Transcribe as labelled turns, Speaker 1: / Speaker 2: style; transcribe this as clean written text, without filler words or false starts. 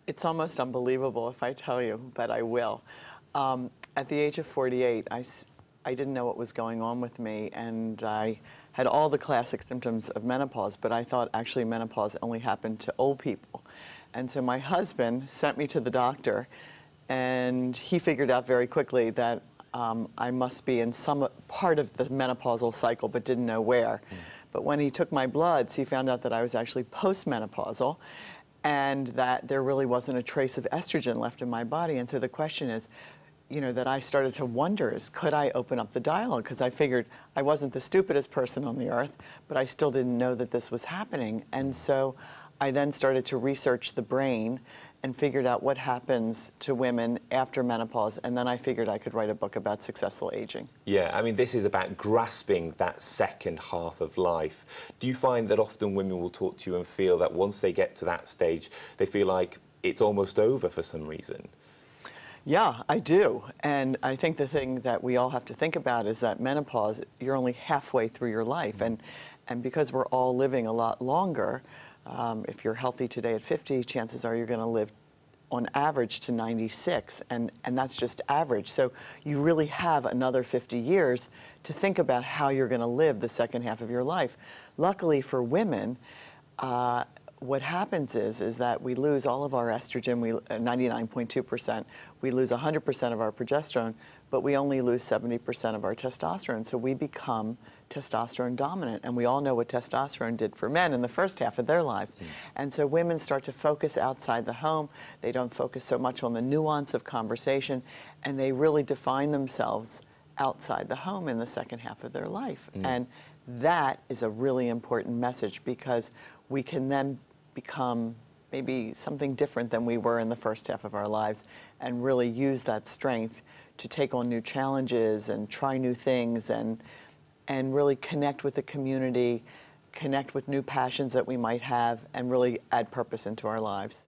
Speaker 1: It's almost unbelievable if I tell you, but I will. At the age of 48, I didn't know what was going on with me, and I had all the classic symptoms of menopause, but I thought actually menopause only happened to old people. And so my husband sent me to the doctor, and he figured out very quickly that I must be in some part of the menopausal cycle, but didn't know where. But when he took my bloods, he found out that I was actually postmenopausal, and that there really wasn't a trace of estrogen left in my body. And so the question is, you know, that I started to wonder is, could I open up the dialogue? Because I figured I wasn't the stupidest person on the earth, but I still didn't know that this was happening. And so I then started to research the brain and figured out what happens to women after menopause, and then I figured I could write a book about successful aging.
Speaker 2: Yeah, I mean, this is about grasping that second half of life. Do you find that often women will talk to you and feel that once they get to that stage, they feel like it's almost over for some reason?
Speaker 1: Yeah, I do. And I think the thing that we all have to think about is that menopause, you're only halfway through your life. And because we're all living a lot longer, if you're healthy today at 50, chances are you're going to live on average to 96, and that's just average. So you really have another 50 years to think about how you're going to live the second half of your life. Luckily for women, what happens is that we lose all of our estrogen, 99.2%. We lose 100% of our progesterone, but we only lose 70% of our testosterone. So we become testosterone dominant. And we all know what testosterone did for men in the first half of their lives. And so women start to focus outside the home. They don't focus so much on the nuance of conversation, and they really define themselves outside the home in the second half of their life. And that is a really important message, because we can then become maybe something different than we were in the first half of our lives, and really use that strength to take on new challenges and try new things, and really connect with the community, connect with new passions that we might have, and really add purpose into our lives.